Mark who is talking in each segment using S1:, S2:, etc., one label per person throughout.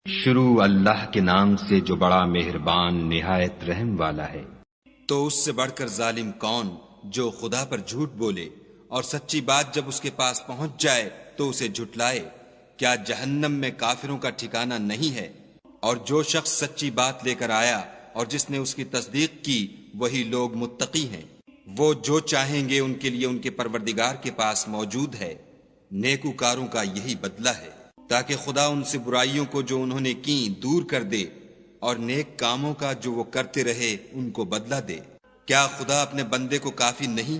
S1: شروع اللہ کے نام سے جو بڑا مہربان نہایت رحم والا ہے۔
S2: تو اس سے بڑھ کر ظالم کون جو خدا پر جھوٹ بولے اور سچی بات جب اس کے پاس پہنچ جائے تو اسے جھٹلائے؟ کیا جہنم میں کافروں کا ٹھکانہ نہیں ہے؟ اور جو شخص سچی بات لے کر آیا اور جس نے اس کی تصدیق کی وہی لوگ متقی ہیں۔ وہ جو چاہیں گے ان کے لیے ان کے پروردگار کے پاس موجود ہے۔ نیکوکاروں کا یہی بدلہ ہے، تاکہ خدا ان سے برائیوں کو جو انہوں نے کی دور کر دے اور نیک کاموں کا جو وہ کرتے رہے ان کو بدلہ دے۔ کیا خدا اپنے بندے کو کافی نہیں؟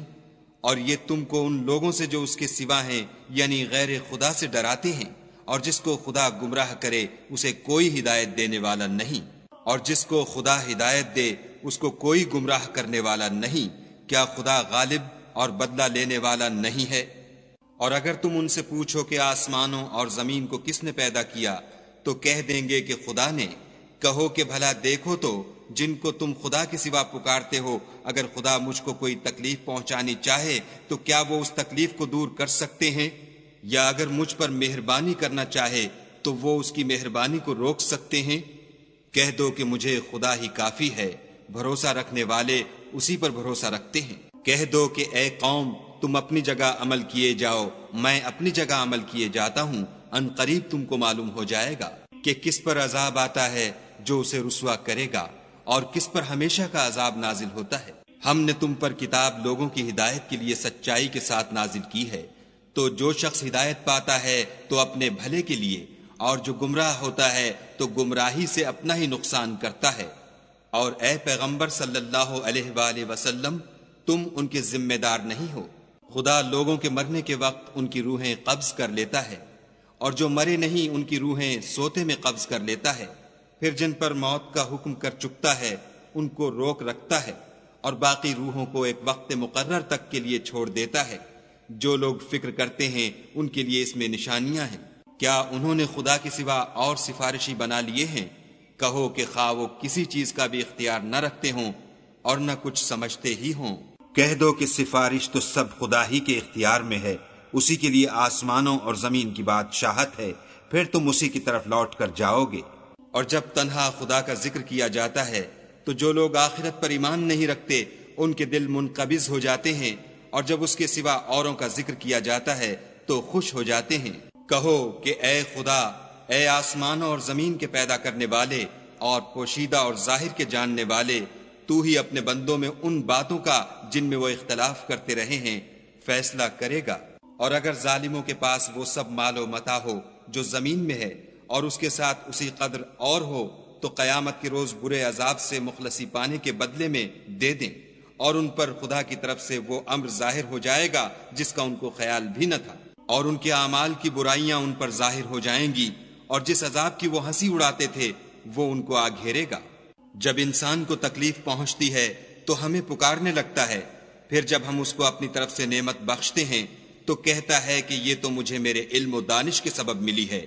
S2: اور یہ تم کو ان لوگوں سے جو اس کے سوا ہیں یعنی غیر خدا سے ڈراتے ہیں، اور جس کو خدا گمراہ کرے اسے کوئی ہدایت دینے والا نہیں، اور جس کو خدا ہدایت دے اس کو کوئی گمراہ کرنے والا نہیں۔ کیا خدا غالب اور بدلہ لینے والا نہیں ہے؟ اور اگر تم ان سے پوچھو کہ آسمانوں اور زمین کو کس نے پیدا کیا تو کہہ دیں گے کہ خدا نے۔ کہو کہ بھلا دیکھو تو جن کو تم خدا کے سوا پکارتے ہو، اگر خدا مجھ کو کوئی تکلیف پہنچانی چاہے تو کیا وہ اس تکلیف کو دور کر سکتے ہیں؟ یا اگر مجھ پر مہربانی کرنا چاہے تو وہ اس کی مہربانی کو روک سکتے ہیں؟ کہہ دو کہ مجھے خدا ہی کافی ہے، بھروسہ رکھنے والے اسی پر بھروسہ رکھتے ہیں۔ کہہ دو کہ اے قوم تم اپنی جگہ عمل کیے جاؤ، میں اپنی جگہ عمل کیے جاتا ہوں، ان قریب تم کو معلوم ہو جائے گا کہ کس پر عذاب آتا ہے جو اسے رسوا کرے گا، اور کس پر ہمیشہ کا عذاب نازل ہوتا ہے۔ ہم نے تم پر کتاب لوگوں کی ہدایت کے لیے سچائی کے ساتھ نازل کی ہے، تو جو شخص ہدایت پاتا ہے تو اپنے بھلے کے لیے، اور جو گمراہ ہوتا ہے تو گمراہی سے اپنا ہی نقصان کرتا ہے۔ اور اے پیغمبر صلی اللہ علیہ وآلہ وسلم تم ان کے ذمہ دار نہیں ہو۔ خدا لوگوں کے مرنے کے وقت ان کی روحیں قبض کر لیتا ہے، اور جو مرے نہیں ان کی روحیں سوتے میں قبض کر لیتا ہے، پھر جن پر موت کا حکم کر چکتا ہے ان کو روک رکھتا ہے، اور باقی روحوں کو ایک وقت مقرر تک کے لیے چھوڑ دیتا ہے۔ جو لوگ فکر کرتے ہیں ان کے لیے اس میں نشانیاں ہیں۔ کیا انہوں نے خدا کے سوا اور سفارشی بنا لیے ہیں؟ کہو کہ خواہ وہ کسی چیز کا بھی اختیار نہ رکھتے ہوں اور نہ کچھ سمجھتے ہی ہوں۔ کہہ دو کہ سفارش تو سب خدا ہی کے اختیار میں ہے، اسی کے لیے آسمانوں اور زمین کی بادشاہت ہے، پھر تم اسی کی طرف لوٹ کر جاؤ گے۔ اور جب تنہا خدا کا ذکر کیا جاتا ہے تو جو لوگ آخرت پر ایمان نہیں رکھتے ان کے دل منقبض ہو جاتے ہیں، اور جب اس کے سوا اوروں کا ذکر کیا جاتا ہے تو خوش ہو جاتے ہیں۔ کہو کہ اے خدا، اے آسمانوں اور زمین کے پیدا کرنے والے اور پوشیدہ اور ظاہر کے جاننے والے، تو ہی اپنے بندوں میں ان باتوں کا جن میں وہ اختلاف کرتے رہے ہیں فیصلہ کرے گا۔ اور اگر ظالموں کے پاس وہ سب مال و متاع ہو جو زمین میں ہے اور اس کے ساتھ اسی قدر اور ہو تو قیامت کے روز برے عذاب سے مخلصی پانے کے بدلے میں دے دیں، اور ان پر خدا کی طرف سے وہ امر ظاہر ہو جائے گا جس کا ان کو خیال بھی نہ تھا، اور ان کے اعمال کی برائیاں ان پر ظاہر ہو جائیں گی، اور جس عذاب کی وہ ہنسی اڑاتے تھے وہ ان کو آ گھیرے گا۔ جب انسان کو تکلیف پہنچتی ہے تو ہمیں پکارنے لگتا ہے، پھر جب ہم اس کو اپنی طرف سے نعمت بخشتے ہیں تو کہتا ہے کہ یہ تو مجھے میرے علم و دانش کے سبب ملی ہے۔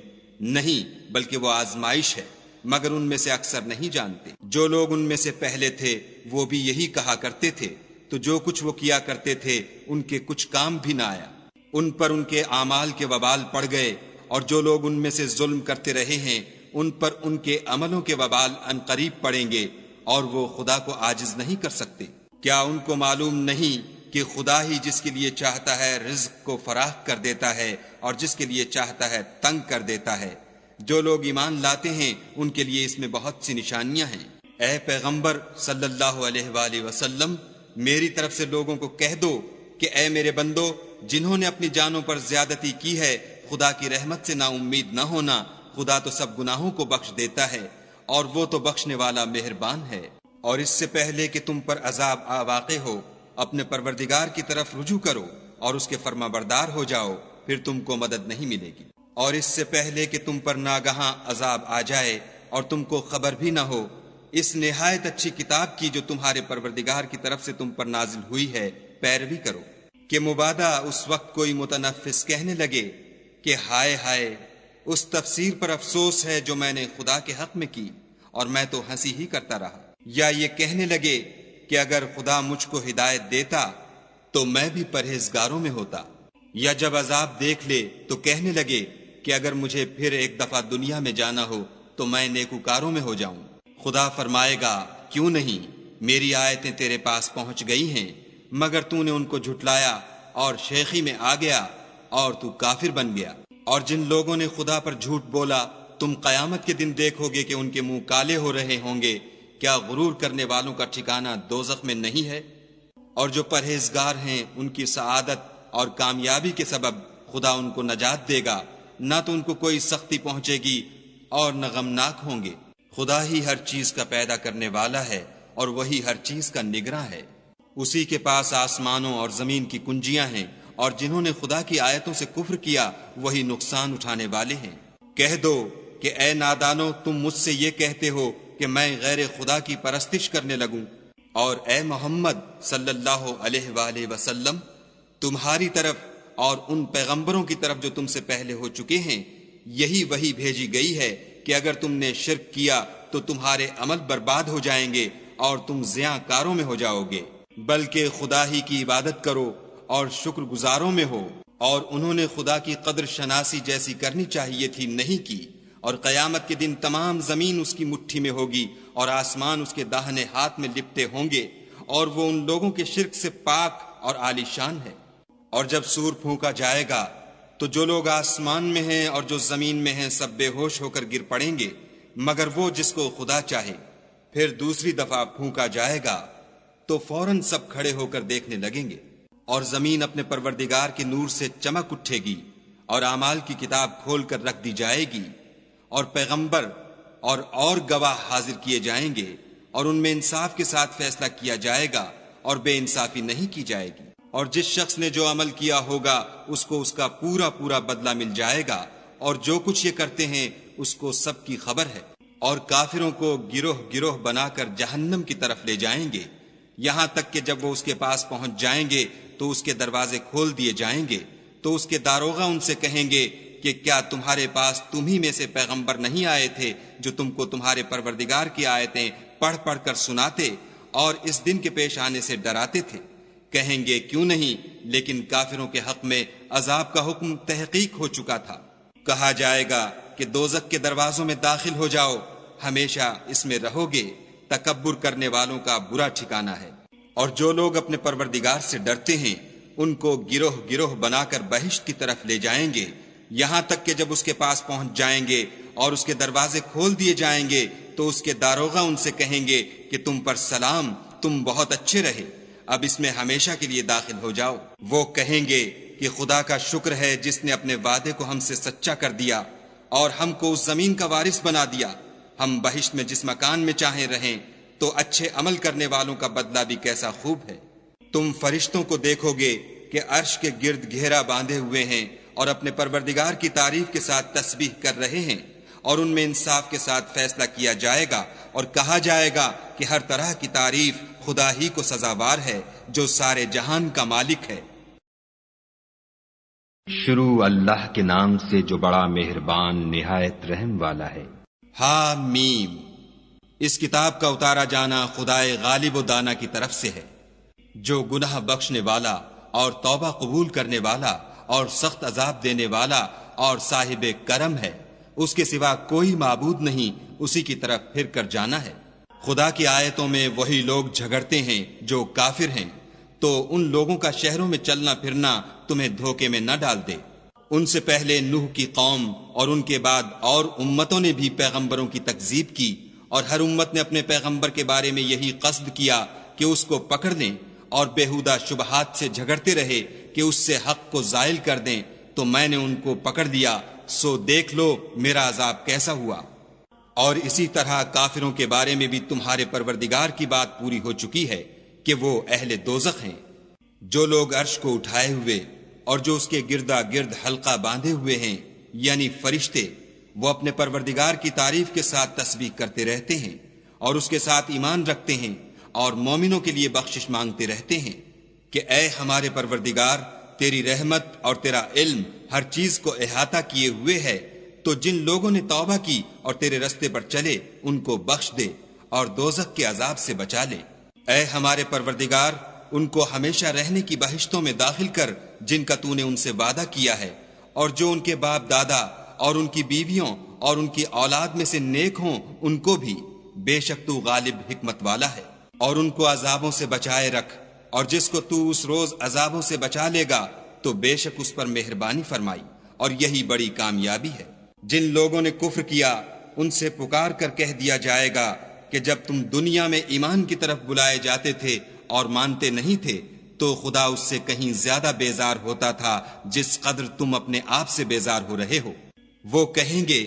S2: نہیں، بلکہ وہ آزمائش ہے، مگر ان میں سے اکثر نہیں جانتے۔ جو لوگ ان میں سے پہلے تھے وہ بھی یہی کہا کرتے تھے، تو جو کچھ وہ کیا کرتے تھے ان کے کچھ کام بھی نہ آیا، ان پر ان کے اعمال کے وبال پڑ گئے، اور جو لوگ ان میں سے ظلم کرتے رہے ہیں ان پر ان کے عملوں کے وبال ان قریب پڑیں گے، اور وہ خدا کو عاجز نہیں کر سکتے۔ کیا ان کو معلوم نہیں کہ خدا ہی جس کے لیے چاہتا ہے رزق کو فراخ کر دیتا ہے اور جس کے لیے چاہتا ہے تنگ کر دیتا ہے؟ جو لوگ ایمان لاتے ہیں ان کے لیے اس میں بہت سی نشانیاں ہیں۔ اے پیغمبر صلی اللہ علیہ وآلہ وسلم میری طرف سے لوگوں کو کہہ دو کہ اے میرے بندو، جنہوں نے اپنی جانوں پر زیادتی کی ہے خدا کی رحمت سے نا امید نہ ہونا، خدا تو سب گناہوں کو بخش دیتا ہے اور وہ تو بخشنے والا مہربان ہے۔ اور اس سے پہلے کہ تم پر عذاب واقع ہو اپنے پروردگار کی طرف رجوع کرو اور اس کے فرما بردار ہو جاؤ، پھر تم کو مدد نہیں ملے گی۔ اور اس سے پہلے کہ تم پر ناگہاں عذاب آ جائے اور تم کو خبر بھی نہ ہو، اس نہایت اچھی کتاب کی جو تمہارے پروردگار کی طرف سے تم پر نازل ہوئی ہے پیروی کرو، کہ مبادا اس وقت کوئی متنفس کہنے لگے کہ ہائے ہائے، اس تفسیر پر افسوس ہے جو میں نے خدا کے حق میں کی اور میں تو ہنسی ہی کرتا رہا۔ یا یہ کہنے لگے کہ اگر خدا مجھ کو ہدایت دیتا تو میں بھی پرہیزگاروں میں ہوتا۔ یا جب عذاب دیکھ لے تو کہنے لگے کہ اگر مجھے پھر ایک دفعہ دنیا میں جانا ہو تو میں نیکوکاروں میں ہو جاؤں۔ خدا فرمائے گا کیوں نہیں، میری آیتیں تیرے پاس پہنچ گئی ہیں، مگر تو نے ان کو جھٹلایا اور شیخی میں آ گیا اور تو کافر بن گیا۔ اور جن لوگوں نے خدا پر جھوٹ بولا تم قیامت کے دن دیکھو گے کہ ان کے منہ کالے ہو رہے ہوں گے، کیا غرور کرنے والوں کا ٹھکانہ دوزخ میں نہیں ہے؟ اور جو پرہیزگار ہیں ان کی سعادت اور کامیابی کے سبب خدا ان کو نجات دے گا، نہ تو ان کو کوئی سختی پہنچے گی اور نہ غمناک ہوں گے۔ خدا ہی ہر چیز کا پیدا کرنے والا ہے اور وہی ہر چیز کا نگراں ہے۔ اسی کے پاس آسمانوں اور زمین کی کنجیاں ہیں، اور جنہوں نے خدا کی آیتوں سے کفر کیا وہی نقصان اٹھانے والے ہیں۔ کہہ دو کہ اے نادانو، تم مجھ سے یہ کہتے ہو کہ میں غیر خدا کی پرستش کرنے لگوں، اور اے محمد صلی اللہ علیہ وآلہ وسلم، تمہاری طرف اور ان پیغمبروں کی طرف جو تم سے پہلے ہو چکے ہیں یہی وحی بھیجی گئی ہے کہ اگر تم نے شرک کیا تو تمہارے عمل برباد ہو جائیں گے اور تم زیاں کاروں میں ہو جاؤ گے، بلکہ خدا ہی کی عبادت کرو اور شکر گزاروں میں ہو۔ اور انہوں نے خدا کی قدر شناسی جیسی کرنی چاہیے تھی نہیں کی، اور قیامت کے دن تمام زمین اس کی مٹھی میں ہوگی اور آسمان اس کے داہنے ہاتھ میں لپٹے ہوں گے، اور وہ ان لوگوں کے شرک سے پاک اور عالی شان ہے۔ اور جب سور پھونکا جائے گا تو جو لوگ آسمان میں ہیں اور جو زمین میں ہیں سب بے ہوش ہو کر گر پڑیں گے مگر وہ جس کو خدا چاہے۔ پھر دوسری دفعہ پھونکا جائے گا تو فوراً سب کھڑے ہو کر دیکھنے لگیں گے، اور زمین اپنے پروردگار کے نور سے چمک اٹھے گی، اور اعمال کی کتاب کھول کر رکھ دی جائے گی، اور پیغمبر اور گواہ حاضر کیے جائیں گے، اور ان میں انصاف کے ساتھ فیصلہ کیا جائے گا اور بے انصافی نہیں کی جائے گی۔ اور جس شخص نے جو عمل کیا ہوگا اس کو اس کا پورا پورا بدلہ مل جائے گا، اور جو کچھ یہ کرتے ہیں اس کو سب کی خبر ہے۔ اور کافروں کو گروہ گروہ بنا کر جہنم کی طرف لے جائیں گے، یہاں تک کہ جب وہ اس کے پاس پہنچ جائیں گے تو اس کے دروازے کھول دیے جائیں گے، تو اس کے داروغہ ان سے کہیں گے کہ کیا تمہارے پاس تم ہی میں سے پیغمبر نہیں آئے تھے جو تم کو تمہارے پروردگار کی آیتیں پڑھ پڑھ کر سناتے اور اس دن کے پیش آنے سے ڈراتے تھے؟ کہیں گے کیوں نہیں، لیکن کافروں کے حق میں عذاب کا حکم تحقیق ہو چکا تھا۔ کہا جائے گا کہ دوزخ کے دروازوں میں داخل ہو جاؤ، ہمیشہ اس میں رہو گے، تکبر کرنے والوں کا برا ٹھکانہ ہے۔ اور جو لوگ اپنے پروردگار سے ڈرتے ہیں ان کو گروہ گروہ بنا کر بہشت کی طرف لے جائیں گے، یہاں تک کہ جب اس کے پاس پہنچ جائیں گے اور اس کے دروازے کھول دیے جائیں گے تو اس کے داروغہ ان سے کہیں گے کہ تم پر سلام، تم بہت اچھے رہے، اب اس میں ہمیشہ کے لیے داخل ہو جاؤ۔ وہ کہیں گے کہ خدا کا شکر ہے جس نے اپنے وعدے کو ہم سے سچا کر دیا اور ہم کو اس زمین کا وارث بنا دیا، ہم بہشت میں جس مکان میں چاہیں رہیں، تو اچھے عمل کرنے والوں کا بدلہ بھی کیسا خوب ہے۔ تم فرشتوں کو دیکھو گے کہ عرش کے گرد گھیرا باندھے ہوئے ہیں اور اپنے پروردگار کی تعریف کے ساتھ تسبیح کر رہے ہیں، اور ان میں انصاف کے ساتھ فیصلہ کیا جائے گا، اور کہا جائے گا کہ ہر طرح کی تعریف خدا ہی کو سزاوار ہے جو سارے جہان کا مالک ہے۔
S1: شروع اللہ کے نام سے جو بڑا مہربان نہایت رحم والا ہے۔
S2: حامیم۔ اس کتاب کا اتارا جانا خدائے غالب و دانا کی طرف سے ہے، جو گناہ بخشنے والا اور توبہ قبول کرنے والا اور سخت عذاب دینے والا اور صاحب کرم ہے، اس کے سوا کوئی معبود نہیں، اسی کی طرف پھر کر جانا ہے۔ خدا کی آیتوں میں وہی لوگ جھگڑتے ہیں جو کافر ہیں، تو ان لوگوں کا شہروں میں چلنا پھرنا تمہیں دھوکے میں نہ ڈال دے۔ ان سے پہلے نوح کی قوم اور ان کے بعد اور امتوں نے بھی پیغمبروں کی تکذیب کی، اور ہر امت نے اپنے پیغمبر کے بارے میں یہی قصد کیا کہ اس کو پکڑ لیں، اور بےہودہ شبہات سے جھگڑتے رہے کہ اس سے حق کو زائل کر دیں، تو میں نے ان کو پکڑ لیا، سو دیکھ لو میرا عذاب کیسا ہوا۔ اور اسی طرح کافروں کے بارے میں بھی تمہارے پروردگار کی بات پوری ہو چکی ہے کہ وہ اہل دوزخ ہیں۔ جو لوگ عرش کو اٹھائے ہوئے اور جو اس کے گردا گرد حلقہ باندھے ہوئے ہیں، یعنی فرشتے، وہ اپنے پروردگار کی تعریف کے ساتھ تسبیح کرتے رہتے ہیں اور اس کے ساتھ ایمان رکھتے ہیں اور مومنوں کے لیے بخشش مانگتے رہتے ہیں کہ اے ہمارے پروردگار، تیری رحمت اور تیرا علم ہر چیز کو احاطہ کیے ہوئے ہے، تو جن لوگوں نے توبہ کی اور تیرے رستے پر چلے ان کو بخش دے اور دوزخ کے عذاب سے بچا لے۔ اے ہمارے پروردگار، ان کو ہمیشہ رہنے کی بہشتوں میں داخل کر جن کا تو نے ان سے وعدہ کیا ہے، اور جو ان کے باپ دادا اور ان کی بیویوں اور ان کی اولاد میں سے نیک ہوں ان کو بھی، بے شک تو غالب حکمت والا ہے۔ اور ان کو عذابوں سے بچائے رکھ، اور جس کو تو اس روز عذابوں سے بچا لے گا تو بے شک اس پر مہربانی فرمائی، اور یہی بڑی کامیابی ہے۔ جن لوگوں نے کفر کیا ان سے پکار کر کہہ دیا جائے گا کہ جب تم دنیا میں ایمان کی طرف بلائے جاتے تھے اور مانتے نہیں تھے تو خدا اس سے کہیں زیادہ بیزار ہوتا تھا جس قدر تم اپنے آپ سے بیزار ہو رہے ہو۔ وہ کہیں گے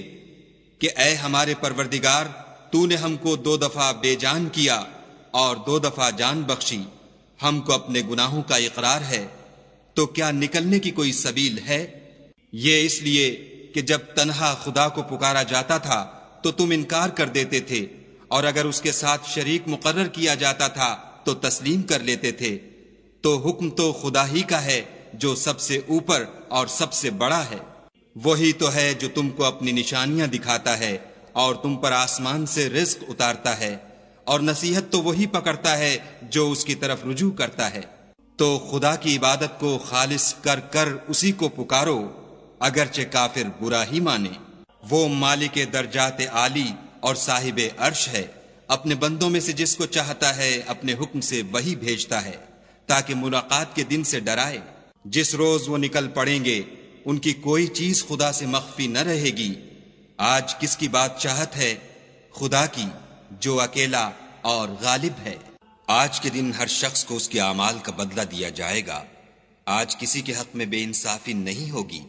S2: کہ اے ہمارے پروردگار، تو نے ہم کو 2 دفعہ بے جان کیا اور 2 دفعہ جان بخشی، ہم کو اپنے گناہوں کا اقرار ہے، تو کیا نکلنے کی کوئی سبیل ہے؟ یہ اس لیے کہ جب تنہا خدا کو پکارا جاتا تھا تو تم انکار کر دیتے تھے، اور اگر اس کے ساتھ شریک مقرر کیا جاتا تھا تو تسلیم کر لیتے تھے۔ تو حکم تو خدا ہی کا ہے جو سب سے اوپر اور سب سے بڑا ہے۔ وہی تو ہے جو تم کو اپنی نشانیاں دکھاتا ہے اور تم پر آسمان سے رزق اتارتا ہے، اور نصیحت تو وہی پکڑتا ہے جو اس کی طرف رجوع کرتا ہے۔ تو خدا کی عبادت کو خالص کر کر اسی کو پکارو، اگرچہ کافر برا ہی مانے۔ وہ مالک درجات عالی اور صاحب عرش ہے، اپنے بندوں میں سے جس کو چاہتا ہے اپنے حکم سے وہی بھیجتا ہے تاکہ ملاقات کے دن سے ڈرائے۔ جس روز وہ نکل پڑیں گے ان کی کوئی چیز خدا سے مخفی نہ رہے گی۔ آج کس کی بادشاہت ہے؟ خدا کی، جو اکیلا اور غالب ہے۔ آج کے دن ہر شخص کو اس کے اعمال کا بدلہ دیا جائے گا۔ آج کسی کے حق میں بے انصافی نہیں ہوگی،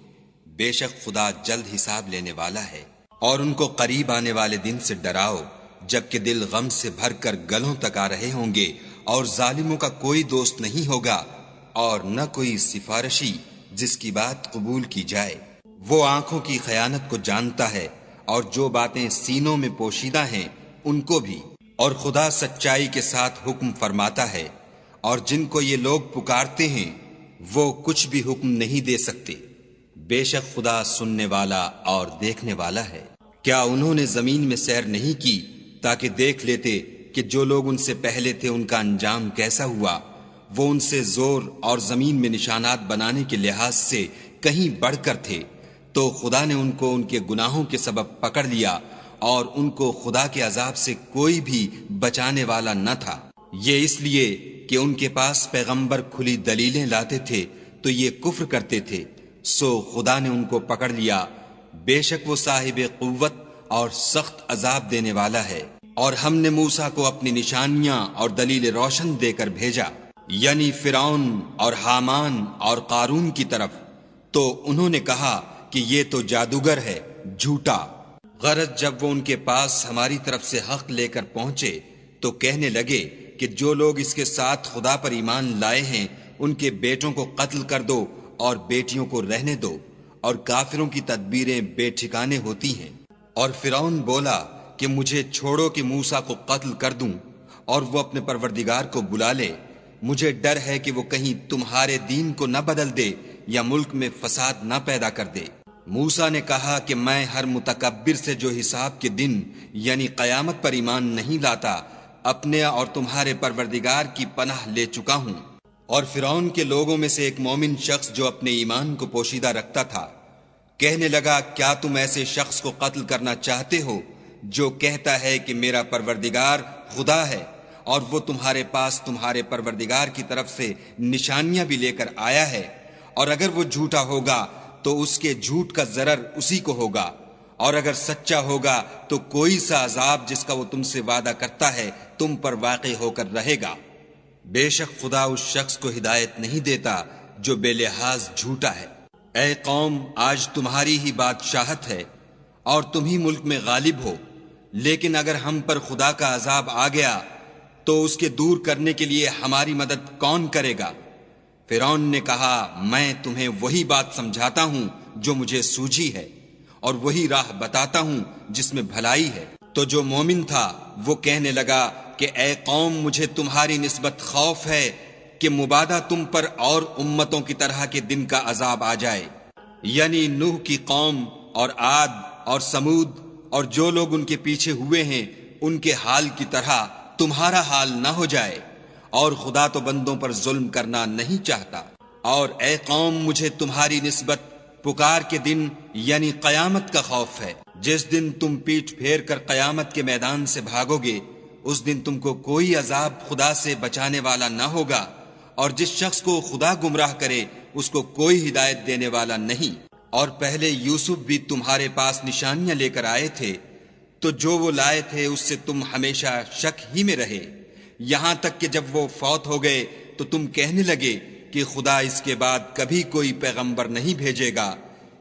S2: بے شک خدا جلد حساب لینے والا ہے۔ اور ان کو قریب آنے والے دن سے ڈراؤ جبکہ دل غم سے بھر کر گلوں تک آ رہے ہوں گے، اور ظالموں کا کوئی دوست نہیں ہوگا اور نہ کوئی سفارشی جس کی بات قبول کی جائے۔ وہ آنکھوں کی خیانت کو جانتا ہے اور جو باتیں سینوں میں پوشیدہ ہیں ان کو بھی، اور خدا سچائی کے ساتھ حکم فرماتا ہے، اور جن کو یہ لوگ پکارتے ہیں وہ کچھ بھی حکم نہیں دے سکتے، بے شک خدا سننے والا اور دیکھنے والا ہے۔ کیا انہوں نے زمین میں سیر نہیں کی تاکہ دیکھ لیتے کہ جو لوگ ان سے پہلے تھے ان کا انجام کیسا ہوا؟ وہ ان سے زور اور زمین میں نشانات بنانے کے لحاظ سے کہیں بڑھ کر تھے، تو خدا نے ان کو ان کے گناہوں کے سبب پکڑ لیا، اور ان کو خدا کے عذاب سے کوئی بھی بچانے والا نہ تھا۔ یہ اس لیے کہ ان کے پاس پیغمبر کھلی دلیلیں لاتے تھے تو یہ کفر کرتے تھے، سو خدا نے ان کو پکڑ لیا۔ بے شک وہ صاحب قوت اور سخت عذاب دینے والا ہے۔ اور ہم نے موسیٰ کو اپنی نشانیاں اور دلیل روشن دے کر بھیجا، یعنی فرعون اور حامان اور قارون کی طرف، تو انہوں نے کہا کہ یہ تو جادوگر ہے، جھوٹا۔ غرض جب وہ ان کے پاس ہماری طرف سے حق لے کر پہنچے تو کہنے لگے کہ جو لوگ اس کے ساتھ خدا پر ایمان لائے ہیں ان کے بیٹوں کو قتل کر دو اور بیٹیوں کو رہنے دو، اور کافروں کی تدبیریں بے ٹھکانے ہوتی ہیں۔ اور فرعون بولا کہ مجھے چھوڑو کہ موسیٰ کو قتل کر دوں اور وہ اپنے پروردگار کو بلا لے، مجھے ڈر ہے کہ وہ کہیں تمہارے دین کو نہ بدل دے یا ملک میں فساد نہ پیدا کر دے۔ موسیٰ نے کہا کہ میں ہر متکبر سے جو حساب کے دن یعنی قیامت پر ایمان نہیں لاتا اپنے اور تمہارے پروردگار کی پناہ لے چکا ہوں۔ اور فرعون کے لوگوں میں سے ایک مومن شخص جو اپنے ایمان کو پوشیدہ رکھتا تھا کہنے لگا، کیا تم ایسے شخص کو قتل کرنا چاہتے ہو جو کہتا ہے کہ میرا پروردگار خدا ہے، اور وہ تمہارے پاس تمہارے پروردگار کی طرف سے نشانیاں بھی لے کر آیا ہے؟ اور اگر وہ جھوٹا ہوگا تو اس کے جھوٹ کا ضرر اسی کو ہوگا، اور اگر سچا ہوگا تو کوئی سا عذاب جس کا وہ تم سے وعدہ کرتا ہے تم پر واقع ہو کر رہے گا۔ بے شک خدا اس شخص کو ہدایت نہیں دیتا جو بے لحاظ جھوٹا ہے۔ اے قوم، آج تمہاری ہی بادشاہت ہے اور تم ہی ملک میں غالب ہو، لیکن اگر ہم پر خدا کا عذاب آ گیا تو اس کے دور کرنے کے لیے ہماری مدد کون کرے گا؟ فرعون نے کہا، میں تمہیں وہی بات سمجھاتا ہوں جو مجھے سوجھی ہے، اور وہی راہ بتاتا ہوں جس میں بھلائی ہے۔ تو جو مومن تھا وہ کہنے لگا کہ اے قوم، مجھے تمہاری نسبت خوف ہے کہ مبادا تم پر اور امتوں کی طرح کے دن کا عذاب آ جائے، یعنی نوح کی قوم اور عاد اور سمود اور جو لوگ ان کے پیچھے ہوئے ہیں ان کے حال کی طرح تمہارا حال نہ ہو جائے، اور خدا تو بندوں پر ظلم کرنا نہیں چاہتا۔ اور اے قوم، مجھے تمہاری نسبت پکار کے دن یعنی قیامت کا خوف ہے۔ جس دن تم پیٹھ پھیر کر قیامت کے میدان سے بھاگو گے، اس دن تم کو کوئی عذاب خدا سے بچانے والا نہ ہوگا، اور جس شخص کو خدا گمراہ کرے اس کو کوئی ہدایت دینے والا نہیں۔ اور پہلے یوسف بھی تمہارے پاس نشانیاں لے کر آئے تھے، تو جو وہ لائے تھے اس سے تم ہمیشہ شک ہی میں رہے، یہاں تک کہ جب وہ فوت ہو گئے تو تم کہنے لگے کہ خدا اس کے بعد کبھی کوئی پیغمبر نہیں بھیجے گا۔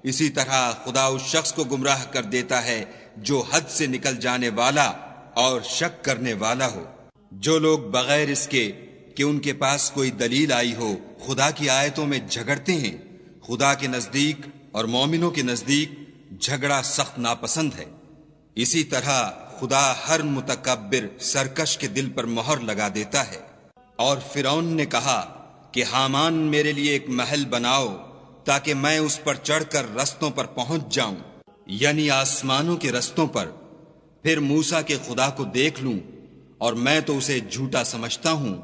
S2: اسی طرح خدا اس شخص کو گمراہ کر دیتا ہے جو حد سے نکل جانے والا اور شک کرنے والا ہو۔ جو لوگ بغیر اس کے کہ ان کے پاس کوئی دلیل آئی ہو خدا کی آیتوں میں جھگڑتے ہیں، خدا کے نزدیک اور مومنوں کے نزدیک جھگڑا سخت ناپسند ہے۔ اسی طرح خدا ہر متکبر سرکش کے دل پر مہر لگا دیتا ہے۔ اور فرعون نے کہا کہ حامان میرے لیے ایک محل بناؤ تاکہ میں اس پر چڑھ کر رستوں پر پہنچ جاؤں، یعنی آسمانوں کے رستوں پر، پھر موسیٰ کے خدا کو دیکھ لوں، اور میں تو اسے جھوٹا سمجھتا ہوں۔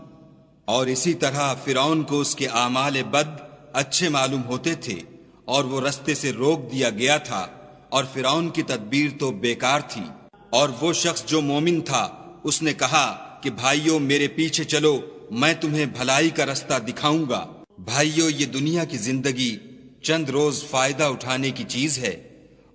S2: اور اسی طرح فرعون کو اس کے اعمال بد اچھے معلوم ہوتے تھے، اور وہ رستے سے روک دیا گیا تھا، اور فرعون کی تدبیر تو بیکار تھی۔ اور وہ شخص جو مومن تھا اس نے کہا کہ بھائیو میرے پیچھے چلو، میں تمہیں بھلائی کا رستہ دکھاؤں گا۔ بھائیو یہ دنیا کی زندگی چند روز فائدہ اٹھانے کی چیز ہے،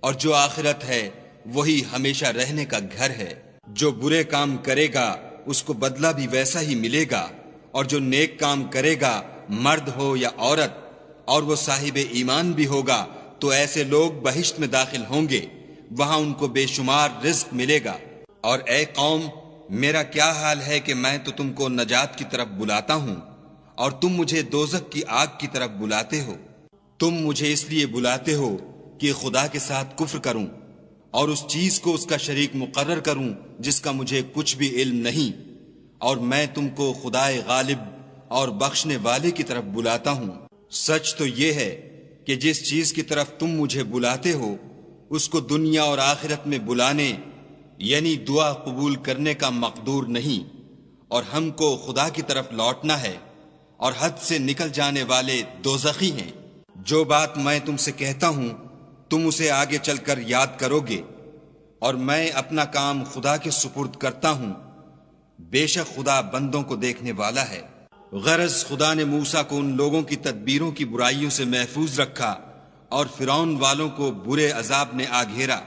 S2: اور جو آخرت ہے وہی ہمیشہ رہنے کا گھر ہے۔ جو برے کام کرے گا اس کو بدلہ بھی ویسا ہی ملے گا، اور جو نیک کام کرے گا مرد ہو یا عورت اور وہ صاحب ایمان بھی ہوگا تو ایسے لوگ بہشت میں داخل ہوں گے، وہاں ان کو بے شمار رزق ملے گا۔ اور اے قوم، میرا کیا حال ہے کہ میں تو تم کو نجات کی طرف بلاتا ہوں اور تم مجھے دوزخ کی آگ کی طرف بلاتے ہو۔ تم مجھے اس لیے بلاتے ہو کہ خدا کے ساتھ کفر کروں اور اس چیز کو اس کا شریک مقرر کروں جس کا مجھے کچھ بھی علم نہیں، اور میں تم کو خدائے غالب اور بخشنے والے کی طرف بلاتا ہوں۔ سچ تو یہ ہے کہ جس چیز کی طرف تم مجھے بلاتے ہو اس کو دنیا اور آخرت میں بلانے یعنی دعا قبول کرنے کا مقدور نہیں، اور ہم کو خدا کی طرف لوٹنا ہے، اور حد سے نکل جانے والے دوزخی ہیں۔ جو بات میں تم سے کہتا ہوں تم اسے آگے چل کر یاد کرو گے، اور میں اپنا کام خدا کے سپرد کرتا ہوں، بے شک خدا بندوں کو دیکھنے والا ہے۔ غرض خدا نے موسیٰ کو ان لوگوں کی تدبیروں کی برائیوں سے محفوظ رکھا، اور فرعون والوں کو برے عذاب نے آ گھیرا،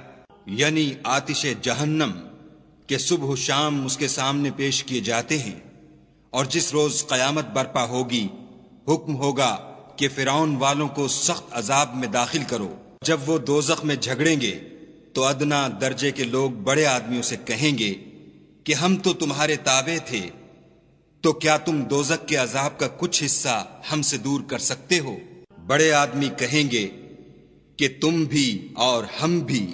S2: یعنی آتش جہنم کہ صبح و شام اس کے سامنے پیش کیے جاتے ہیں۔ اور جس روز قیامت برپا ہوگی حکم ہوگا کہ فرعون والوں کو سخت عذاب میں داخل کرو۔ جب وہ دوزخ میں جھگڑیں گے تو ادنا درجے کے لوگ بڑے آدمیوں سے کہیں گے کہ ہم تو تمہارے تابع تھے، تو کیا تم دوزخ کے عذاب کا کچھ حصہ ہم سے دور کر سکتے ہو؟ بڑے آدمی کہیں گے کہ تم بھی اور ہم بھی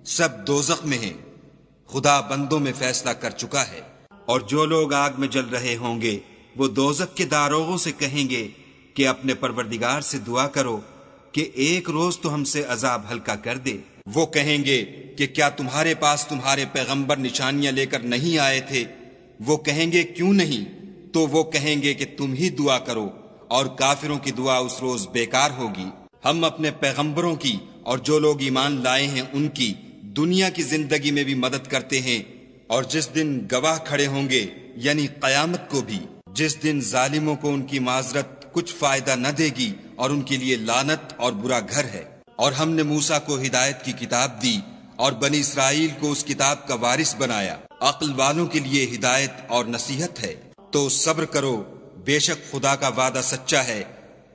S2: سب دوزخ میں ہیں، خدا بندوں میں فیصلہ کر چکا ہے۔ اور جو لوگ آگ میں جل رہے ہوں گے وہ دوزخ کے داروغوں سے کہیں گے کہ اپنے پروردگار سے دعا کرو کہ ایک روز تو ہم سے عذاب ہلکا کر دے۔ وہ کہیں گے کہ کیا تمہارے پاس تمہارے پیغمبر نشانیاں لے کر نہیں آئے تھے؟ وہ کہیں گے کیوں نہیں؟ تو وہ کہیں گے کہ تم ہی دعا کرو، اور کافروں کی دعا اس روز بیکار ہوگی۔ ہم اپنے پیغمبروں کی اور جو لوگ ایمان لائے ہیں ان کی دنیا کی زندگی میں بھی مدد کرتے ہیں، اور جس دن گواہ کھڑے ہوں گے یعنی قیامت کو بھی، جس دن ظالموں کو ان کی معذرت کچھ فائدہ نہ دے گی اور ان کے لیے لعنت اور برا گھر ہے۔ اور ہم نے موسیٰ کو ہدایت کی کتاب دی اور بنی اسرائیل کو اس کتاب کا وارث بنایا۔ عقل والوں کے لیے ہدایت اور نصیحت ہے، تو صبر کرو، بے شک خدا کا وعدہ سچا ہے،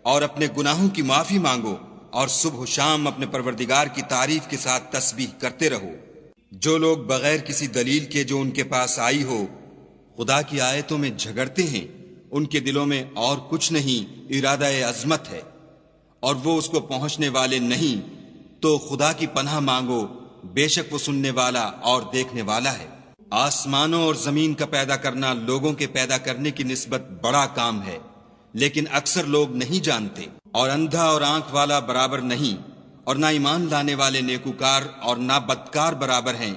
S2: اور اپنے گناہوں کی معافی مانگو، اور صبح و شام اپنے پروردگار کی تعریف کے ساتھ تسبیح کرتے رہو۔ جو لوگ بغیر کسی دلیل کے جو ان کے پاس آئی ہو خدا کی آیتوں میں جھگڑتے ہیں، ان کے دلوں میں اور کچھ نہیں، ارادہ عظمت ہے، اور وہ اس کو پہنچنے والے نہیں، تو خدا کی پناہ مانگو، بے شک وہ سننے والا اور دیکھنے والا ہے۔ آسمانوں اور زمین کا پیدا کرنا لوگوں کے پیدا کرنے کی نسبت بڑا کام ہے، لیکن اکثر لوگ نہیں جانتے۔ اور اندھا اور آنکھ والا برابر نہیں، اور نہ ایمان لانے والے نیکوکار اور نہ بدکار برابر ہیں۔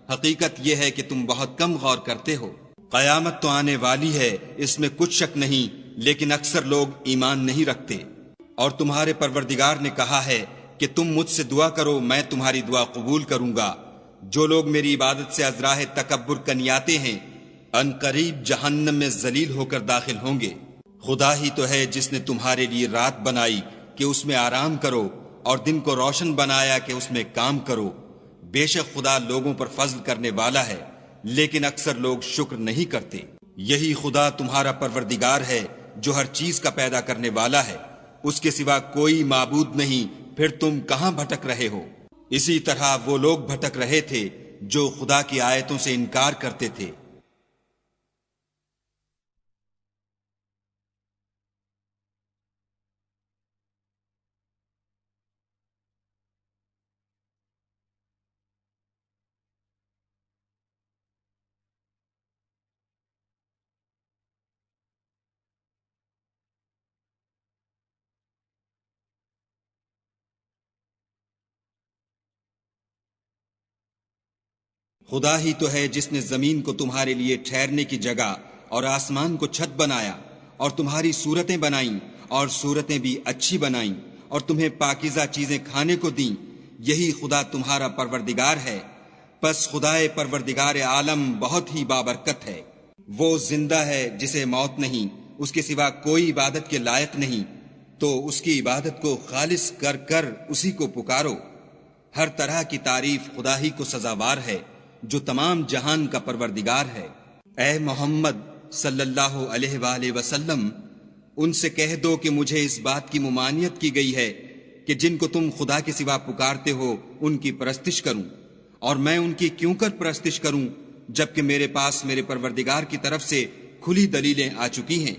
S2: حقیقت یہ ہے کہ تم بہت کم غور کرتے ہو۔ قیامت تو آنے والی ہے، اس میں کچھ شک نہیں، لیکن اکثر لوگ ایمان نہیں رکھتے۔ اور تمہارے پروردگار نے کہا ہے کہ تم مجھ سے دعا کرو، میں تمہاری دعا قبول کروں گا، جو لوگ میری عبادت سے از راہ تکبر کنیاتے ہیں ان قریب جہنم میں ذلیل ہو کر داخل ہوں گے۔ خدا ہی تو ہے جس نے تمہارے لیے رات بنائی کہ اس میں آرام کرو اور دن کو روشن بنایا کہ اس میں کام کرو۔ بے شک خدا لوگوں پر فضل کرنے والا ہے، لیکن اکثر لوگ شکر نہیں کرتے۔ یہی خدا تمہارا پروردگار ہے جو ہر چیز کا پیدا کرنے والا ہے، اس کے سوا کوئی معبود نہیں، پھر تم کہاں بھٹک رہے ہو؟ اسی طرح وہ لوگ بھٹک رہے تھے جو خدا کی آیتوں سے انکار کرتے تھے۔ خدا ہی تو ہے جس نے زمین کو تمہارے لیے ٹھہرنے کی جگہ اور آسمان کو چھت بنایا اور تمہاری صورتیں بنائیں اور صورتیں بھی اچھی بنائیں اور تمہیں پاکیزہ چیزیں کھانے کو دیں۔ یہی خدا تمہارا پروردگار ہے۔ پس خدائے پروردگار عالم بہت ہی بابرکت ہے۔ وہ زندہ ہے جسے موت نہیں، اس کے سوا کوئی عبادت کے لائق نہیں، تو اس کی عبادت کو خالص کر کر اسی کو پکارو۔ ہر طرح کی تعریف خدا ہی کو سزاوار ہے جو تمام جہان کا پروردگار ہے۔ اے محمد صلی اللہ علیہ وآلہ وسلم، ان سے کہہ دو کہ مجھے اس بات کی ممانعت کی گئی ہے کہ جن کو تم خدا کے سوا پکارتے ہو ان کی پرستش کروں، اور میں ان کی کیوں کر پرستش کروں جبکہ میرے پاس میرے پروردگار کی طرف سے کھلی دلیلیں آ چکی ہیں،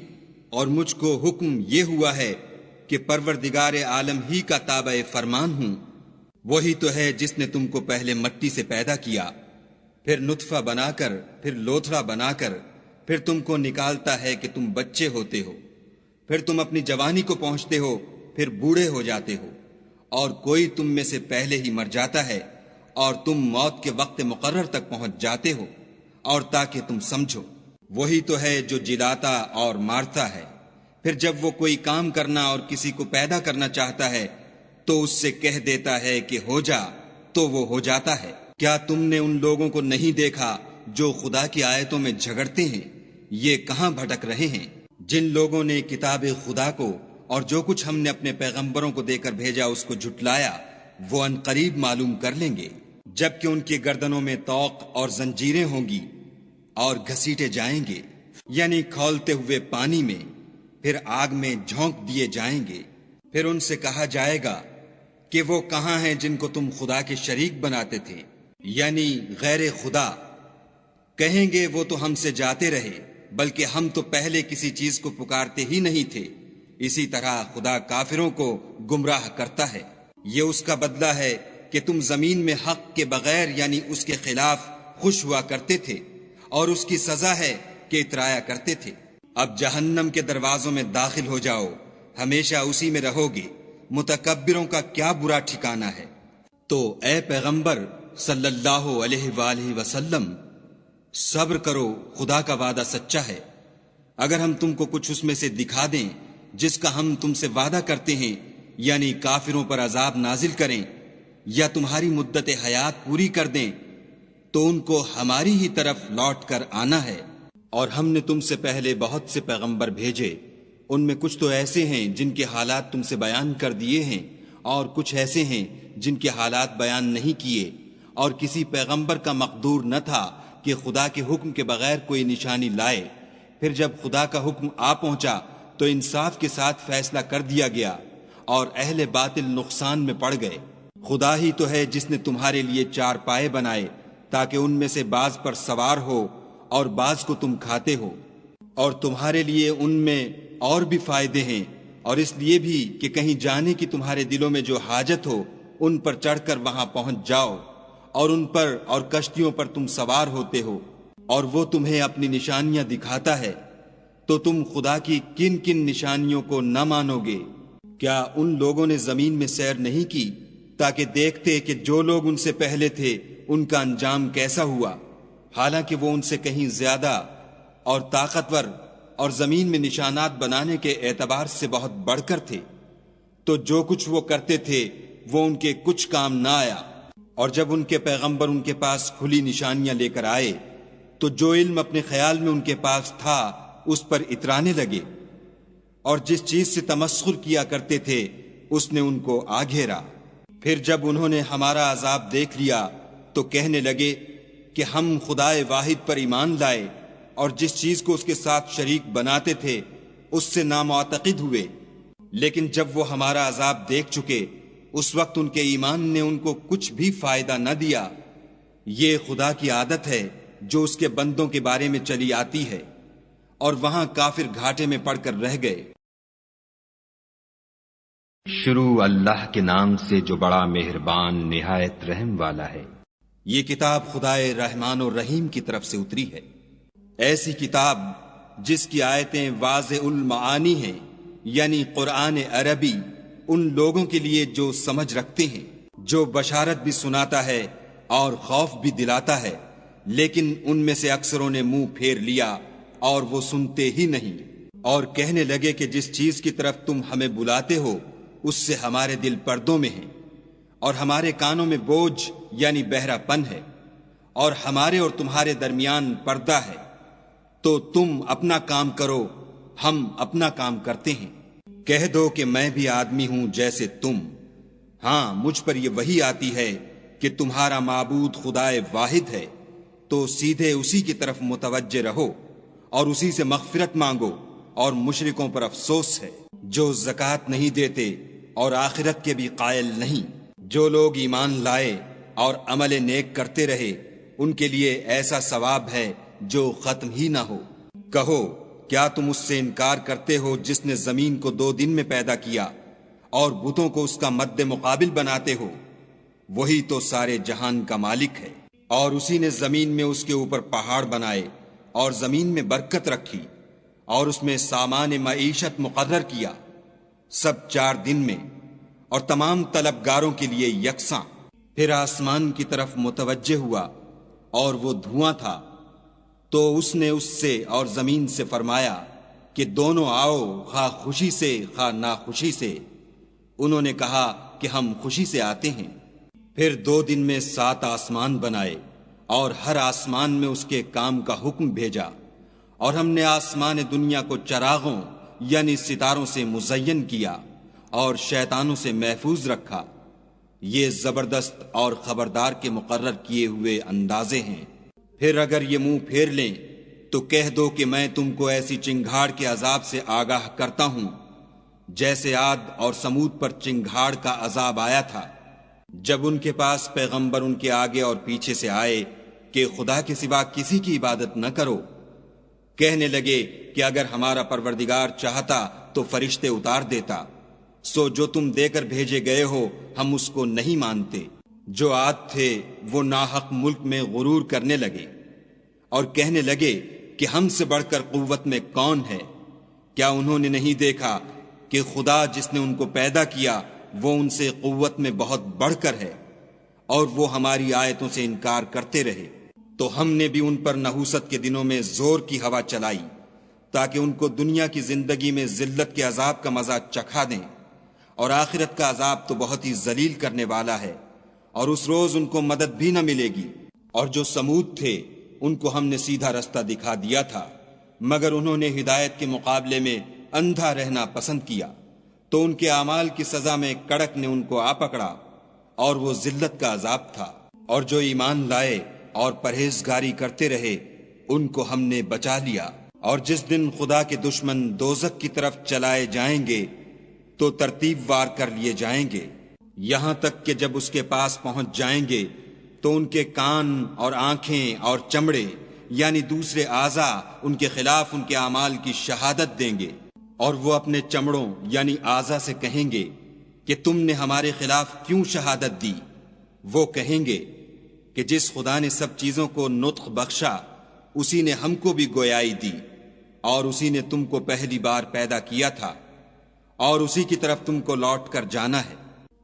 S2: اور مجھ کو حکم یہ ہوا ہے کہ پروردگار عالم ہی کا تابع فرمان ہوں۔ وہی تو ہے جس نے تم کو پہلے مٹی سے پیدا کیا، پھر نطفہ بنا کر، پھر لوتھڑا بنا کر، پھر تم کو نکالتا ہے کہ تم بچے ہوتے ہو، پھر تم اپنی جوانی کو پہنچتے ہو، پھر بوڑھے ہو جاتے ہو، اور کوئی تم میں سے پہلے ہی مر جاتا ہے اور تم موت کے وقت مقرر تک پہنچ جاتے ہو، اور تاکہ تم سمجھو۔ وہی تو ہے جو جلاتا اور مارتا ہے، پھر جب وہ کوئی کام کرنا اور کسی کو پیدا کرنا چاہتا ہے تو اس سے کہہ دیتا ہے کہ ہو جا، تو وہ ہو جاتا ہے۔ کیا تم نے ان لوگوں کو نہیں دیکھا جو خدا کی آیتوں میں جھگڑتے ہیں؟ یہ کہاں بھٹک رہے ہیں؟ جن لوگوں نے کتاب خدا کو اور جو کچھ ہم نے اپنے پیغمبروں کو دے کر بھیجا اس کو جھٹلایا، وہ ان قریب معلوم کر لیں گے، جبکہ ان کی گردنوں میں طوق اور زنجیریں ہوں گی اور گھسیٹے جائیں گے، یعنی کھولتے ہوئے پانی میں، پھر آگ میں جھونک دیے جائیں گے۔ پھر ان سے کہا جائے گا کہ وہ کہاں ہیں جن کو تم خدا کے شریک بناتے تھے، یعنی غیر خدا؟ کہیں گے وہ تو ہم سے جاتے رہے، بلکہ ہم تو پہلے کسی چیز کو پکارتے ہی نہیں تھے۔ اسی طرح خدا کافروں کو گمراہ کرتا ہے۔ یہ اس کا بدلہ ہے کہ تم زمین میں حق کے بغیر یعنی اس کے خلاف خوش ہوا کرتے تھے، اور اس کی سزا ہے کہ اترایا کرتے تھے۔ اب جہنم کے دروازوں میں داخل ہو جاؤ، ہمیشہ اسی میں رہو گے، متکبروں کا کیا برا ٹھکانہ ہے۔ تو اے پیغمبر صلی اللہ علیہ وآلہ وسلم، صبر کرو، خدا کا وعدہ سچا ہے۔ اگر ہم تم کو کچھ اس میں سے دکھا دیں جس کا ہم تم سے وعدہ کرتے ہیں، یعنی کافروں پر عذاب نازل کریں یا تمہاری مدت حیات پوری کر دیں، تو ان کو ہماری ہی طرف لوٹ کر آنا ہے۔ اور ہم نے تم سے پہلے بہت سے پیغمبر بھیجے، ان میں کچھ تو ایسے ہیں جن کے حالات تم سے بیان کر دیے ہیں، اور کچھ ایسے ہیں جن کے حالات بیان نہیں کیے، اور کسی پیغمبر کا مقدور نہ تھا کہ خدا کے حکم کے بغیر کوئی نشانی لائے۔ پھر جب خدا کا حکم آ پہنچا تو انصاف کے ساتھ فیصلہ کر دیا گیا، اور اہل باطل نقصان میں پڑ گئے۔ خدا ہی تو ہے جس نے تمہارے لیے چار پائے بنائے تاکہ ان میں سے بعض پر سوار ہو اور بعض کو تم کھاتے ہو، اور تمہارے لیے ان میں اور بھی فائدے ہیں، اور اس لیے بھی کہ کہیں جانے کی تمہارے دلوں میں جو حاجت ہو ان پر چڑھ کر وہاں پہنچ جاؤ، اور ان پر اور کشتیوں پر تم سوار ہوتے ہو، اور وہ تمہیں اپنی نشانیاں دکھاتا ہے، تو تم خدا کی کن کن نشانیوں کو نہ مانو گے؟ کیا ان لوگوں نے زمین میں سیر نہیں کی تاکہ دیکھتے کہ جو لوگ ان سے پہلے تھے ان کا انجام کیسا ہوا، حالانکہ وہ ان سے کہیں زیادہ اور طاقتور اور زمین میں نشانات بنانے کے اعتبار سے بہت بڑھ کر تھے، تو جو کچھ وہ کرتے تھے وہ ان کے کچھ کام نہ آیا۔ اور جب ان کے پیغمبر ان کے پاس کھلی نشانیاں لے کر آئے تو جو علم اپنے خیال میں ان کے پاس تھا اس پر اترانے لگے، اور جس چیز سے تمسخر کیا کرتے تھے اس نے ان کو آ گھیرا۔ پھر جب انہوں نے ہمارا عذاب دیکھ لیا تو کہنے لگے کہ ہم خدائے واحد پر ایمان لائے اور جس چیز کو اس کے ساتھ شریک بناتے تھے اس سے نامعتقد ہوئے، لیکن جب وہ ہمارا عذاب دیکھ چکے اس وقت ان کے ایمان نے ان کو کچھ بھی فائدہ نہ دیا۔ یہ خدا کی عادت ہے جو اس کے بندوں کے بارے میں چلی آتی ہے، اور وہاں کافر گھاٹے میں پڑ کر رہ گئے۔
S1: شروع اللہ کے نام سے جو بڑا مہربان نہایت رحم والا ہے۔
S2: یہ کتاب خدائے رحمان و رحیم کی طرف سے اتری ہے، ایسی کتاب جس کی آیتیں واضح المعانی ہیں، یعنی قرآن عربی ان لوگوں کے لیے جو سمجھ رکھتے ہیں، جو بشارت بھی سناتا ہے اور خوف بھی دلاتا ہے، لیکن ان میں سے اکثروں نے منہ پھیر لیا اور وہ سنتے ہی نہیں، اور کہنے لگے کہ جس چیز کی طرف تم ہمیں بلاتے ہو اس سے ہمارے دل پردوں میں ہیں، اور ہمارے کانوں میں بوجھ یعنی بہرا پن ہے، اور ہمارے اور تمہارے درمیان پردہ ہے، تو تم اپنا کام کرو، ہم اپنا کام کرتے ہیں۔ کہہ دو کہ میں بھی آدمی ہوں جیسے تم، ہاں مجھ پر یہ وحی آتی ہے کہ تمہارا معبود خدائے واحد ہے، تو سیدھے اسی کی طرف متوجہ رہو اور اسی سے مغفرت مانگو، اور مشرکوں پر افسوس ہے جو زکوٰۃ نہیں دیتے اور آخرت کے بھی قائل نہیں۔ جو لوگ ایمان لائے اور عمل نیک کرتے رہے ان کے لیے ایسا ثواب ہے جو ختم ہی نہ ہو۔ کہو کیا تم اس سے انکار کرتے ہو جس نے زمین کو 2 دن میں پیدا کیا اور بتوں کو اس کا مد مقابل بناتے ہو؟ وہی تو سارے جہان کا مالک ہے، اور اسی نے زمین میں اس کے اوپر پہاڑ بنائے اور زمین میں برکت رکھی اور اس میں سامان معیشت مقرر کیا، سب 4 دن میں، اور تمام طلبگاروں کے لیے یکساں۔ پھر آسمان کی طرف متوجہ ہوا اور وہ دھواں تھا، تو اس نے اس سے اور زمین سے فرمایا کہ دونوں آؤ، خواہ خوشی سے خواہ ناخوشی سے۔ انہوں نے کہا کہ ہم خوشی سے آتے ہیں۔ پھر 2 دن میں 7 آسمان بنائے اور ہر آسمان میں اس کے کام کا حکم بھیجا، اور ہم نے آسمان دنیا کو چراغوں یعنی ستاروں سے مزین کیا اور شیطانوں سے محفوظ رکھا۔ یہ زبردست اور خبردار کے مقرر کیے ہوئے اندازے ہیں۔ پھر اگر یہ منہ پھیر لیں تو کہہ دو کہ میں تم کو ایسی چنگھاڑ کے عذاب سے آگاہ کرتا ہوں جیسے عاد اور سمود پر چنگھاڑ کا عذاب آیا تھا، جب ان کے پاس پیغمبر ان کے آگے اور پیچھے سے آئے کہ خدا کے سوا کسی کی عبادت نہ کرو۔ کہنے لگے کہ اگر ہمارا پروردگار چاہتا تو فرشتے اتار دیتا، سو جو تم دے کر بھیجے گئے ہو ہم اس کو نہیں مانتے۔ جو عاد تھے وہ ناحق ملک میں غرور کرنے لگے اور کہنے لگے کہ ہم سے بڑھ کر قوت میں کون ہے؟ کیا انہوں نے نہیں دیکھا کہ خدا جس نے ان کو پیدا کیا وہ ان سے قوت میں بہت بڑھ کر ہے، اور وہ ہماری آیتوں سے انکار کرتے رہے۔ تو ہم نے بھی ان پر نحوست کے دنوں میں زور کی ہوا چلائی تاکہ ان کو دنیا کی زندگی میں ذلت کے عذاب کا مزہ چکھا دیں، اور آخرت کا عذاب تو بہت ہی ذلیل کرنے والا ہے، اور اس روز ان کو مدد بھی نہ ملے گی۔ اور جو سمود تھے ان کو ہم نے سیدھا رستہ دکھا دیا تھا، مگر انہوں نے ہدایت کے مقابلے میں اندھا رہنا پسند کیا، تو ان کے اعمال کی سزا میں کڑک نے ان کو آ پکڑا، اور وہ ذلت کا عذاب تھا۔ اور جو ایمان لائے اور پرہیزگاری کرتے رہے ان کو ہم نے بچا لیا۔ اور جس دن خدا کے دشمن دوزخ کی طرف چلائے جائیں گے تو ترتیب وار کر لیے جائیں گے، یہاں تک کہ جب اس کے پاس پہنچ جائیں گے تو ان کے کان اور آنکھیں اور چمڑے یعنی دوسرے اعضاء ان کے خلاف ان کے اعمال کی شہادت دیں گے، اور وہ اپنے چمڑوں یعنی اعضاء سے کہیں گے کہ تم نے ہمارے خلاف کیوں شہادت دی؟ وہ کہیں گے کہ جس خدا نے سب چیزوں کو نطق بخشا اسی نے ہم کو بھی گویائی دی، اور اسی نے تم کو پہلی بار پیدا کیا تھا، اور اسی کی طرف تم کو لوٹ کر جانا ہے۔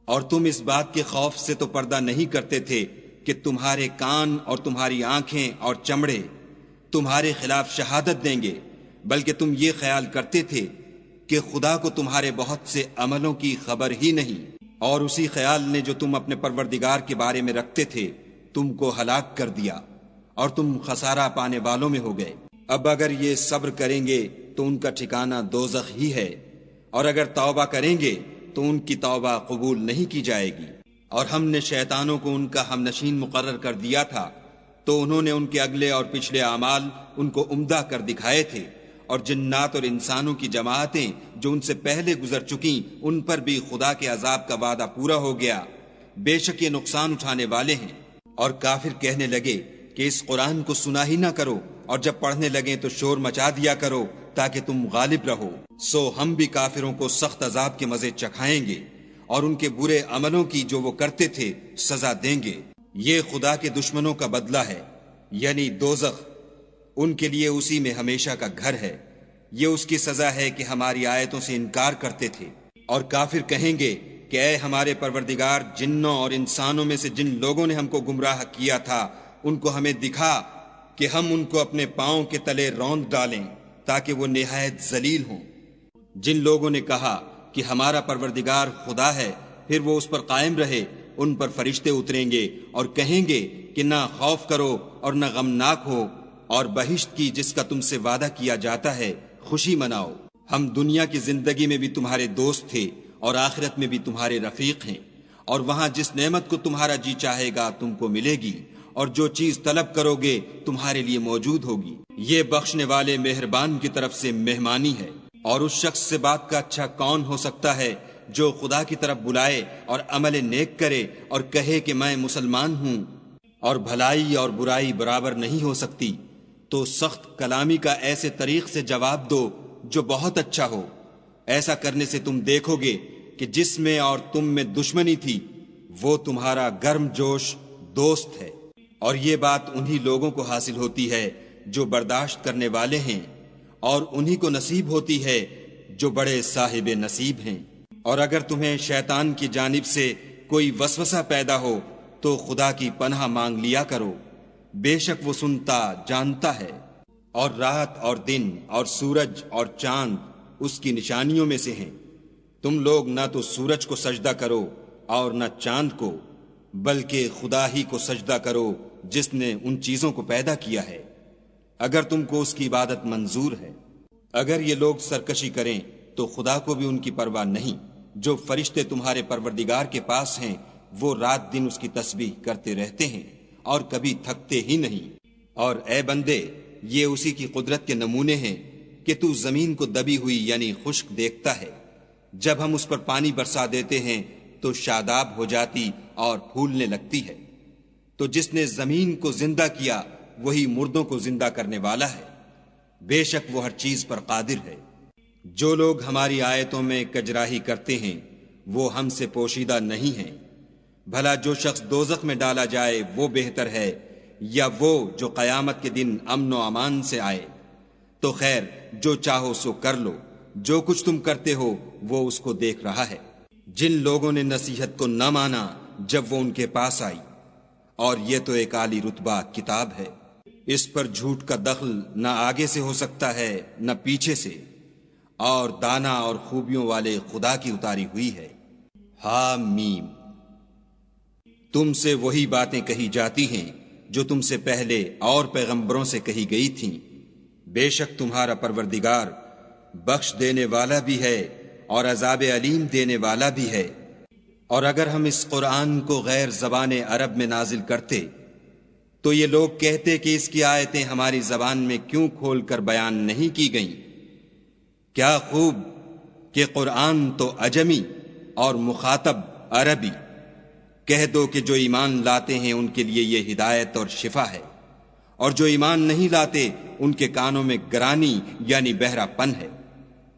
S2: اور تم اس بات کے خوف سے تو پردہ نہیں کرتے تھے کہ تمہارے کان اور تمہاری آنکھیں اور چمڑے تمہارے خلاف شہادت دیں گے، بلکہ تم یہ خیال کرتے تھے کہ خدا کو تمہارے بہت سے عملوں کی خبر ہی نہیں، اور اسی خیال نے جو تم اپنے پروردگار کے بارے میں رکھتے تھے تم کو ہلاک کر دیا اور تم خسارہ پانے والوں میں ہو گئے۔ اب اگر یہ صبر کریں گے تو ان کا ٹھکانہ دوزخ ہی ہے، اور اگر توبہ کریں گے تو ان کی توبہ قبول نہیں کی جائے گی۔ اور ہم نے شیطانوں کو ان کا ہمنشین مقرر کر دیا تھا، تو انہوں نے ان کے اگلے اور پچھلے اعمال ان کو عمدہ کر دکھائے تھے، اور جنات اور انسانوں کی جماعتیں جو ان سے پہلے گزر چکیں ان پر بھی خدا کے عذاب کا وعدہ پورا ہو گیا، بے شک یہ نقصان اٹھانے والے ہیں۔ اور کافر کہنے لگے کہ اس قرآن کو سنا ہی نہ کرو، اور جب پڑھنے لگیں تو شور مچا دیا کرو تاکہ تم غالب رہو۔ سو ہم بھی کافروں کو سخت عذاب کے مزے چکھائیں گے، اور ان کے برے عملوں کی جو وہ کرتے تھے سزا دیں گے۔ یہ خدا کے دشمنوں کا بدلہ ہے، یعنی دوزخ، ان کے لیے اسی میں ہمیشہ کا گھر ہے۔ یہ اس کی سزا ہے کہ ہماری آیتوں سے انکار کرتے تھے۔ اور کافر کہیں گے کہ اے ہمارے پروردگار، جنوں اور انسانوں میں سے جن لوگوں نے ہم کو گمراہ کیا تھا ان کو ہمیں دکھا کہ ہم ان کو اپنے پاؤں کے تلے روند ڈالیں تاکہ وہ نہایت ذلیل ہوں۔ جن لوگوں نے کہا کہ ہمارا پروردگار خدا ہے، پھر وہ اس پر قائم رہے، ان پر فرشتے اتریں گے اور کہیں گے کہ نہ خوف کرو اور نہ غمناک ہو، اور بہشت کی جس کا تم سے وعدہ کیا جاتا ہے خوشی مناؤ۔ ہم دنیا کی زندگی میں بھی تمہارے دوست تھے اور آخرت میں بھی تمہارے رفیق ہیں، اور وہاں جس نعمت کو تمہارا جی چاہے گا تم کو ملے گی، اور جو چیز طلب کرو گے تمہارے لیے موجود ہوگی۔ یہ بخشنے والے مہربان کی طرف سے مہمانی ہے۔ اور اس شخص سے بات کا اچھا کون ہو سکتا ہے جو خدا کی طرف بلائے اور عمل نیک کرے اور کہے کہ میں مسلمان ہوں، اور بھلائی اور برائی برابر نہیں ہو سکتی، تو سخت کلامی کا ایسے طریق سے جواب دو جو بہت اچھا ہو۔ ایسا کرنے سے تم دیکھو گے کہ جس میں اور تم میں دشمنی تھی وہ تمہارا گرم جوش دوست ہے۔ اور یہ بات انہی لوگوں کو حاصل ہوتی ہے جو برداشت کرنے والے ہیں، اور انہی کو نصیب ہوتی ہے جو بڑے صاحب نصیب ہیں۔ اور اگر تمہیں شیطان کی جانب سے کوئی وسوسہ پیدا ہو تو خدا کی پناہ مانگ لیا کرو، بے شک وہ سنتا جانتا ہے۔ اور رات اور دن اور سورج اور چاند اس کی نشانیوں میں سے ہیں۔ تم لوگ نہ تو سورج کو سجدہ کرو اور نہ چاند کو، بلکہ خدا ہی کو سجدہ کرو جس نے ان چیزوں کو پیدا کیا ہے، اگر تم کو اس کی عبادت منظور ہے۔ اگر یہ لوگ سرکشی کریں تو خدا کو بھی ان کی پرواہ نہیں۔ جو فرشتے تمہارے پروردگار کے پاس ہیں وہ رات دن اس کی تسبیح کرتے رہتے ہیں اور کبھی تھکتے ہی نہیں۔ اور اے بندے، یہ اسی کی قدرت کے نمونے ہیں کہ تو زمین کو دبی ہوئی یعنی خشک دیکھتا ہے، جب ہم اس پر پانی برسا دیتے ہیں تو شاداب ہو جاتی اور پھولنے لگتی ہے۔ تو جس نے زمین کو زندہ کیا وہی مردوں کو زندہ کرنے والا ہے، بے شک وہ ہر چیز پر قادر ہے۔ جو لوگ ہماری آیتوں میں کجراہی کرتے ہیں وہ ہم سے پوشیدہ نہیں ہیں۔ بھلا جو شخص دوزخ میں ڈالا جائے وہ بہتر ہے یا وہ جو قیامت کے دن امن و امان سے آئے؟ تو خیر، جو چاہو سو کر لو، جو کچھ تم کرتے ہو وہ اس کو دیکھ رہا ہے۔ جن لوگوں نے نصیحت کو نہ مانا جب وہ ان کے پاس آئی، اور یہ تو ایک عالی رتبہ کتاب ہے، اس پر جھوٹ کا دخل نہ آگے سے ہو سکتا ہے نہ پیچھے سے، اور دانا اور خوبیوں والے خدا کی اتاری ہوئی ہے۔ حامیم۔ تم سے وہی باتیں کہی جاتی ہیں جو تم سے پہلے اور پیغمبروں سے کہی گئی تھیں۔ بے شک تمہارا پروردگار بخش دینے والا بھی ہے اور عذاب علیم دینے والا بھی ہے۔ اور اگر ہم اس قرآن کو غیر زبان عرب میں نازل کرتے تو یہ لوگ کہتے کہ اس کی آیتیں ہماری زبان میں کیوں کھول کر بیان نہیں کی گئیں؟ کیا خوب کہ قرآن تو عجمی اور مخاطب عربی۔ کہہ دو کہ جو ایمان لاتے ہیں ان کے لیے یہ ہدایت اور شفا ہے، اور جو ایمان نہیں لاتے ان کے کانوں میں گرانی یعنی بہرا پن ہے،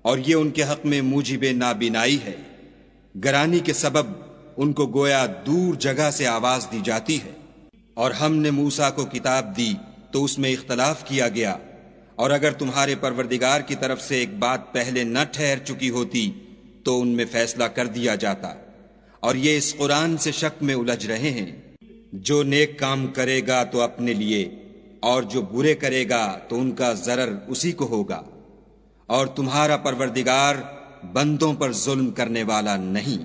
S2: اور یہ ان کے حق میں موجب نابینائی ہے۔ گرانی کے سبب ان کو گویا دور جگہ سے آواز دی جاتی ہے۔ اور ہم نے موسیٰ کو کتاب دی تو اس میں اختلاف کیا گیا، اور اگر تمہارے پروردگار کی طرف سے ایک بات پہلے نہ ٹھہر چکی ہوتی تو ان میں فیصلہ کر دیا جاتا۔ اور یہ اس قرآن سے شک میں الجھ رہے ہیں۔ جو نیک کام کرے گا تو اپنے لیے، اور جو برے کرے گا تو ان کا ضرر اسی کو ہوگا، اور تمہارا پروردگار بندوں پر ظلم کرنے والا نہیں۔